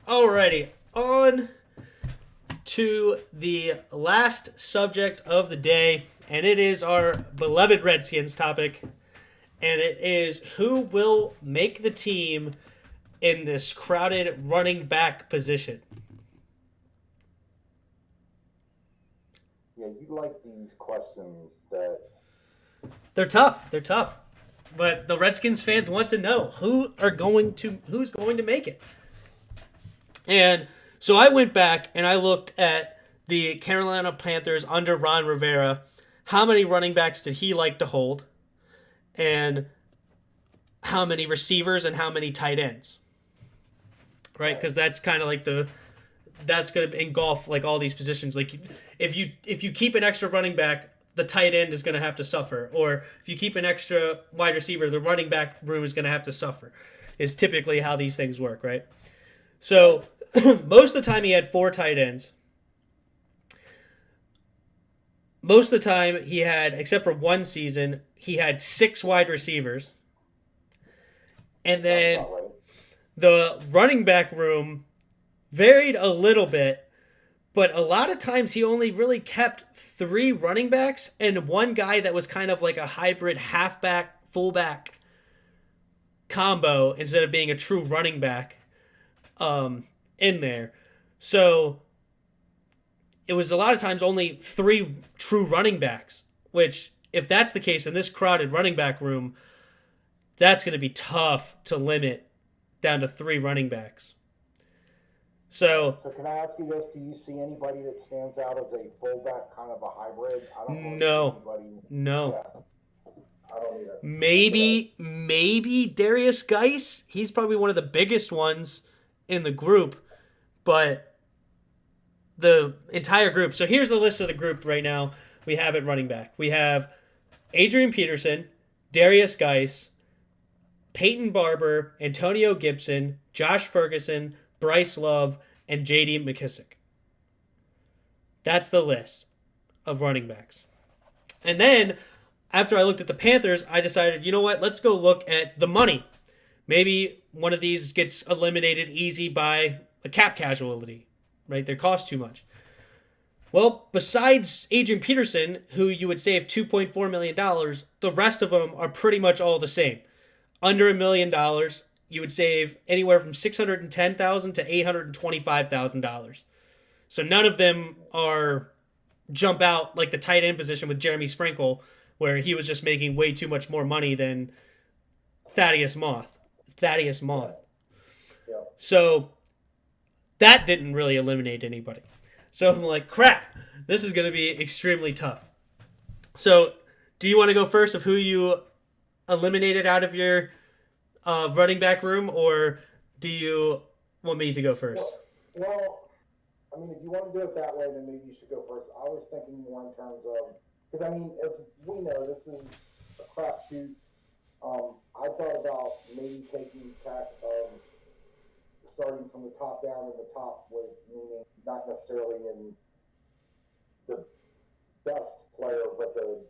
Alrighty, on to the last subject of the day, and it is our beloved Redskins topic, and it is who will make the team in this crowded running back position. Yeah, you like these questions that They're tough. They're tough. But the Redskins fans want to know who's going to make it. And so I went back and I looked at the Carolina Panthers under Ron Rivera. How many running backs did he like to hold? And how many receivers and how many tight ends? Right? Because that's kind of like that's going to engulf like all these positions. Like if you keep an extra running back, the tight end is going to have to suffer. Or if you keep an extra wide receiver, the running back room is going to have to suffer. Is typically how these things work, right? So most of the time he had 4 tight ends. Most of the time he had, except for one season, he had 6 wide receivers. And then the running back room varied a little bit, but a lot of times he only really kept 3 running backs and one guy that was kind of like a hybrid halfback, fullback combo instead of being a true running back in there. So it was a lot of times only 3 true running backs, which if that's the case in this crowded running back room, that's going to be tough to limit down to 3 running backs. So can I ask you this? Do you see anybody that stands out as a fullback, kind of a hybrid? I don't really no, see anybody. no. Yeah, I don't either. Maybe Darius Geis. He's probably one of the biggest ones in the group, but the entire group. So here's the list of the group right now. We have at running back. We have Adrian Peterson, Darius Geis, Peyton Barber, Antonio Gibson, Josh Ferguson, Bryce Love, and J.D. McKissick. That's the list of running backs. And then, after I looked at the Panthers, I decided, you know what? Let's go look at the money. Maybe one of these gets eliminated easy by a cap casualty, right? They cost too much. Well, besides Adrian Peterson, who you would save $2.4 million, the rest of them are pretty much all the same. Under $1 million, you would save anywhere from $610,000 to $825,000. So none of them are jump out like the tight end position with Jeremy Sprinkle, where he was just making way too much more money than Thaddeus Moss. Yeah. So that didn't really eliminate anybody. So I'm like, crap, this is going to be extremely tough. So do you want to go first of who you eliminated out of your running back room, or do you want me to go first? Well, I mean, if you want to do it that way, then maybe you should go first. I was thinking more in terms of, because I mean, as we know, this is a crapshoot. I thought about maybe taking tack of starting from the top down, and the top was meaning not necessarily in the best player, but the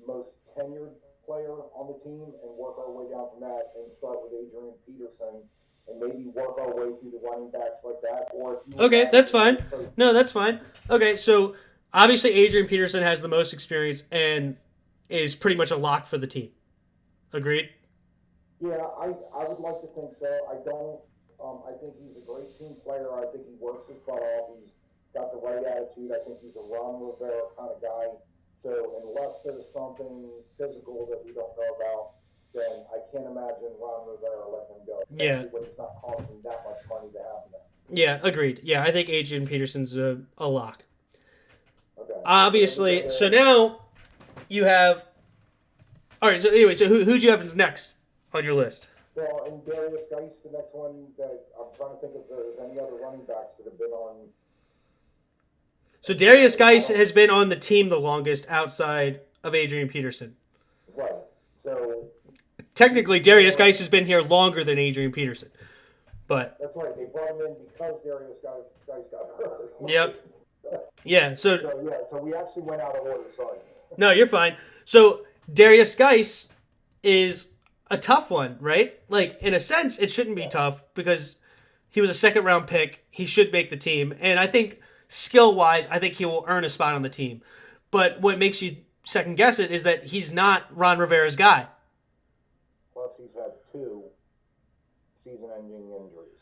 most tenured player on the team, and work our way down from that and start with Adrian Peterson and maybe work our way through the running backs like that. Or if you Okay, that's fine. No, that's fine. Okay, so obviously Adrian Peterson has the most experience and is pretty much a lock for the team. Agreed? Yeah, I would like to think so. I don't. I think he's a great team player. I think he works his butt off. He's got the right attitude. I think he's a Ron Rivera kind of guy. So unless there's something physical that we don't know about, then I can't imagine Ron Rivera letting him go. Yeah. When it's not costing that much money to have him. Yeah, agreed. Yeah, I think Adrian Peterson's a lock. Okay. Obviously, so now you have. All right. So anyway, so who do you have as next on your list? Well, and Darius Geis, the next one that I'm trying to think if there's any other running backs that have been on. So Darius Geis has been on the team the longest outside of Adrian Peterson. Right. So technically, Darius Geis has been here longer than Adrian Peterson. But that's right. They brought him in because Darius Geis got hurt. Yep. Yeah. So we actually went out of order. Sorry. No, you're fine. So Darius Geis is a tough one, right? Like in a sense, it shouldn't be tough because He was a second round pick. He should make the team. And I think skill wise, I think he will earn a spot on the team. But what makes you second guess it is that he's not Ron Rivera's guy. Plus, he's had 2 season-ending injuries.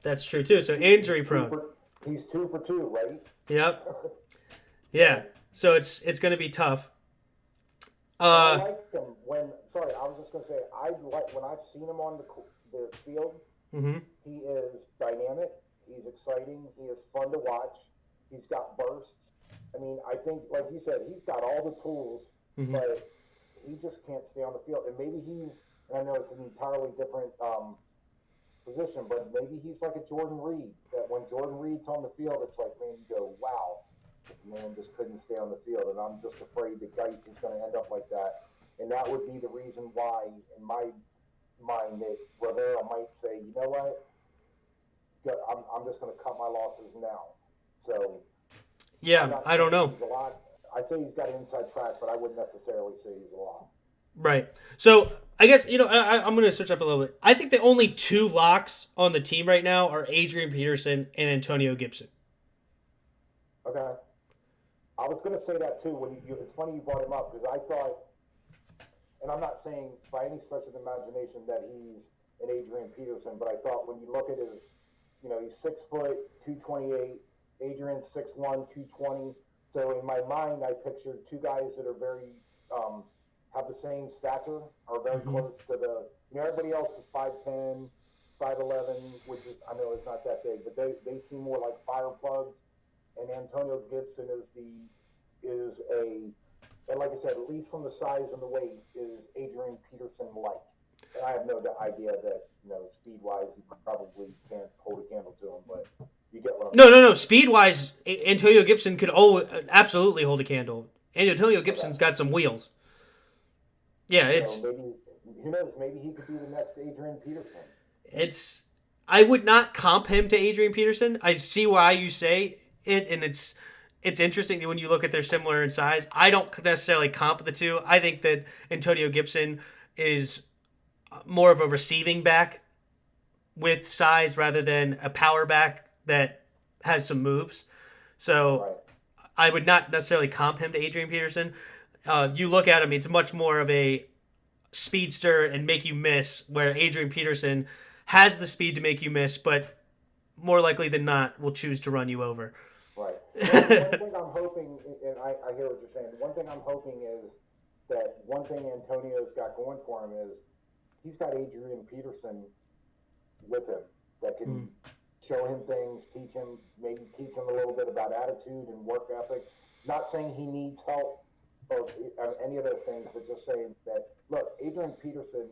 That's true too. So injury prone. He's 2 for 2, right? Yep. Yeah. So it's going to be tough. I like him when. Sorry, I was just going to say I like when I've seen him on the field. Mm-hmm. He is dynamic. He's exciting. He is fun to watch. He's got bursts. I mean, I think, like you said, he's got all the tools, Mm-hmm. but he just can't stay on the field. And maybe he's. And I know it's an entirely different position, but maybe he's like a Jordan Reed. That when Jordan Reed's on the field, it's like, man, you go, wow, this man just couldn't stay on the field. And I'm just afraid that Geis is going to end up like that. And that would be the reason why, in my mind, that Rivera might say, you know what, I'm just going to cut my losses now. So, Yeah, I don't know. I say he's got an inside track, but I wouldn't necessarily say he's a lot. Right. So I guess, I'm going to switch up a little bit. I think the only 2 locks on the team right now are Adrian Peterson and Antonio Gibson. Okay. I was going to say that too. It's funny you brought him up because I thought, and I'm not saying by any stretch of the imagination that he's an Adrian Peterson, but I thought when you look at his, he's 6 foot, 228. Adrian's 6'1", 220. So in my mind, I pictured 2 guys that are very have the same stature, are very close to the. Everybody else is 5'10", 5'11", which is, I know it's not that big, but they seem more like fire plugs. And Antonio Gibson and like I said, at least from the size and the weight, is Adrian Peterson-like. And I have no idea that, speed-wise, he probably can't hold a candle to him, but you get what I'm saying. No. Speed-wise, Antonio Gibson could absolutely hold a candle. And Antonio Gibson's got some wheels. Yeah, it's... Maybe, who knows, maybe he could be the next Adrian Peterson. I would not comp him to Adrian Peterson. I see why you say it, and it's interesting when you look at their similar in size. I don't necessarily comp the two. I think that Antonio Gibson is more of a receiving back with size rather than a power back that has some moves. So Right. I would not necessarily comp him to Adrian Peterson. You look at him, it's much more of a speedster and make you miss, where Adrian Peterson has the speed to make you miss, but more likely than not will choose to run you over. Right. One thing I'm hoping, and I hear what you're saying, one thing I'm hoping is that one thing Antonio's got going for him is he's got Adrian Peterson with him that can show him things, maybe teach him a little bit about attitude and work ethic. Not saying he needs help or any of those things, but just saying that, look, Adrian Peterson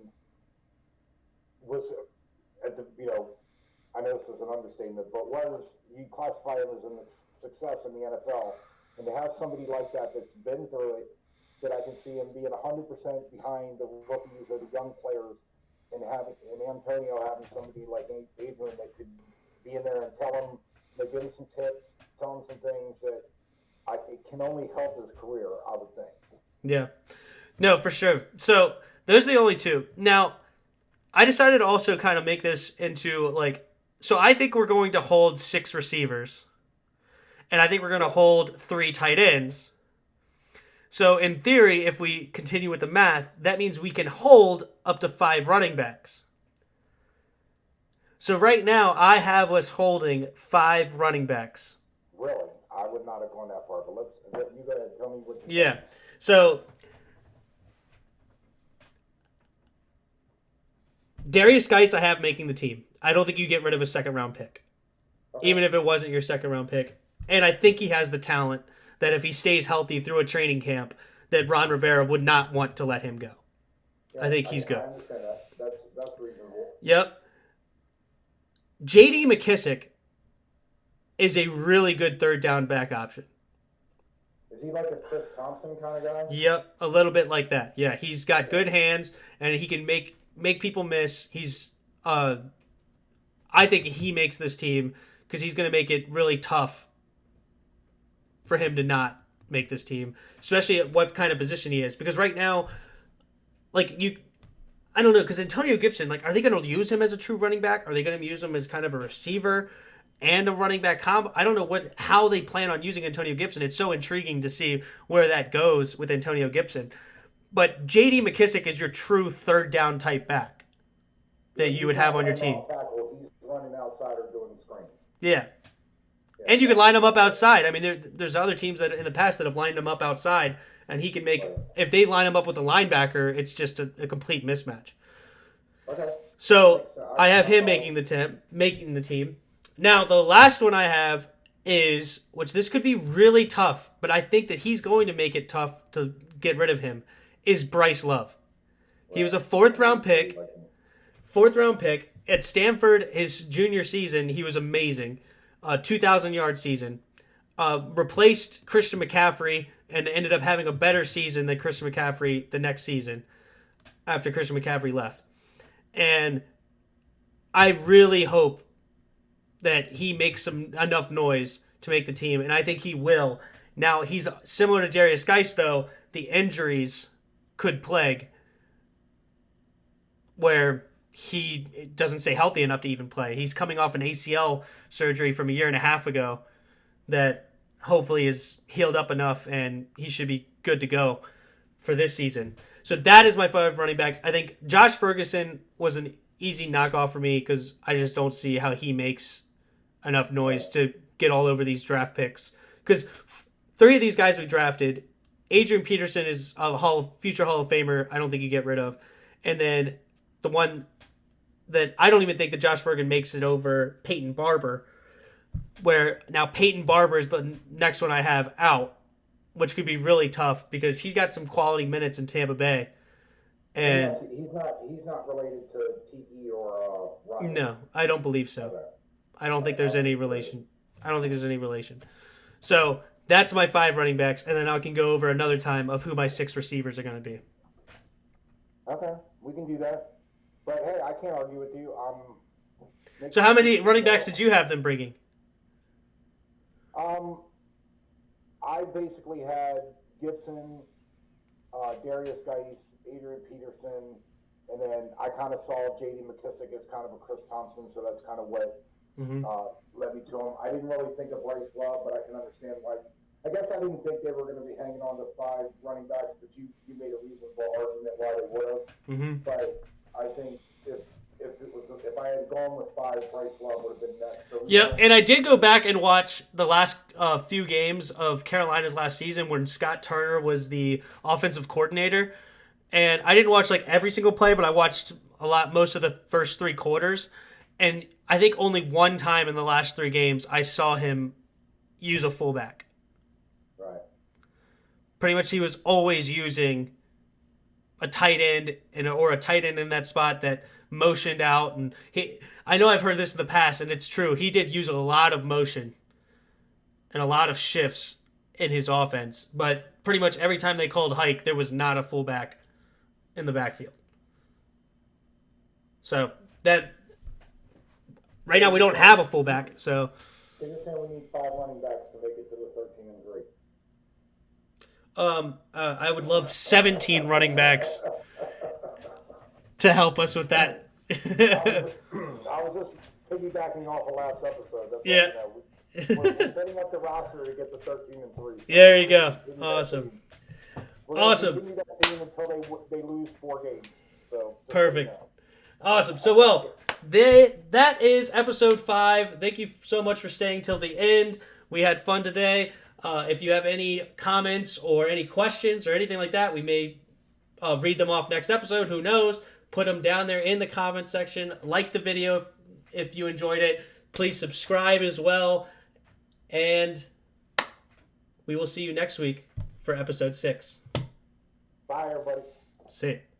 was at the, I know this is an understatement, but you classify him as a success in the NFL, and to have somebody like that that's been through it, that I can see him being 100% behind the rookies or the young players, and Antonio having somebody like Adrian that could be in there and tell him, give him some tips, tell him some things that it can only help his career, I would think. Yeah. No, for sure. So those are the only 2. Now, I decided to also kind of make this into so I think we're going to hold 6 receivers. And I think we're going to hold 3 tight ends. So in theory, if we continue with the math, that means we can hold up to 5 running backs. So right now, I have us holding 5 running backs. Really? I would not have gone that far, but you go ahead, tell me what you Yeah. So Darius Geis, I have making the team. I don't think you get rid of a second-round pick, even if it wasn't your second-round pick. And I think he has the talent that if he stays healthy through a training camp, that Ron Rivera would not want to let him go. Yeah, I think he's good. I understand that. That's reasonable. Yep. J.D. McKissick is a really good third down back option. Is he like a Chris Thompson kind of guy? Yep, a little bit like that. Yeah, he's got good hands, and he can make people miss. He's, I think he makes this team because he's going to make it really tough for him to not make this team, especially at what kind of position he is. Because right now, I I don't know, because Antonio Gibson, like, are they going to use him as a true running back? Are they going to use him as kind of a receiver and a running back combo? I don't know how they plan on using Antonio Gibson. It's so intriguing to see where that goes with Antonio Gibson. But J.D. McKissick is your true third down type back that you would have on your team. He's running outside or doing screens. Yeah. And you can line him up outside. I mean, there's other teams that in the past that have lined him up outside, and he can make. If they line him up with a linebacker, it's just a complete mismatch. Okay. So I have him making the team. Now the last one I have is, which this could be really tough, but I think that he's going to make it tough to get rid of him, is Bryce Love. He was a fourth round pick at Stanford. His junior season, he was amazing. 2,000-yard season. Replaced Christian McCaffrey and ended up having a better season than Christian McCaffrey the next season after Christian McCaffrey left. And I really hope that he makes enough noise to make the team, and I think he will. Now, he's similar to Darius Geis, though. The injuries could plague where he doesn't stay healthy enough to even play. He's coming off an ACL surgery from a year and a half ago that hopefully is healed up enough, and he should be good to go for this season. So that is my 5 running backs. I think Josh Ferguson was an easy knockoff for me because I just don't see how he makes enough noise to get all over these draft picks. Because 3 of these guys we drafted, Adrian Peterson is a future Hall of Famer. I don't think you get rid of. And then the one that I don't even think that Josh Bergen makes it over, Peyton Barber, where now Peyton Barber is the next one I have out, which could be really tough because he's got some quality minutes in Tampa Bay. And he's not related to TE or Robert. No, I don't believe so. Okay. I don't think there's any relation. So that's my 5 running backs, and then I can go over another time of who my 6 receivers are going to be. Okay, we can do that. But hey, I can't argue with you. So how many running backs did you have them bringing? I basically had Gibson, Darius Geis, Adrian Peterson, and then I kind of saw J.D. McKissick as kind of a Chris Thompson, so that's kind of what led me to him. I didn't really think of Bryce Love, but I can understand why. I guess I didn't think they were going to be hanging on to 5 running backs, but you made a reasonable argument why they would have. But I think if I had gone with 5, Bryce Love would have been next. So and I did go back and watch the last few games of Carolina's last season when Scott Turner was the offensive coordinator, and I didn't watch like every single play, but I watched most of the first 3 quarters, and I think only one time in the last 3 games I saw him use a fullback. Right. Pretty much, he was always using a tight end or a tight end in that spot that motioned out, and I know I've heard this in the past, and it's true. He did use a lot of motion and a lot of shifts in his offense, but pretty much every time they called hike, there was not a fullback in the backfield. So that right now we don't have a fullback. So you're just saying we need 5 running backs to make it to the 13-3. I would love 17 running backs to help us with that. I was just piggybacking off the last episode. That's we're setting up the roster to get to 13-3. There you go. Awesome. Awesome. Continue that team until they lose 4 games. So perfect. Awesome. So that is episode 5. Thank you so much for staying till the end. We had fun today. If you have any comments or any questions or anything like that, we may read them off next episode. Who knows? Put them down there in the comment section. Like the video if you enjoyed it. Please subscribe as well. And we will see you next week for episode 6. Bye, everybody. See you.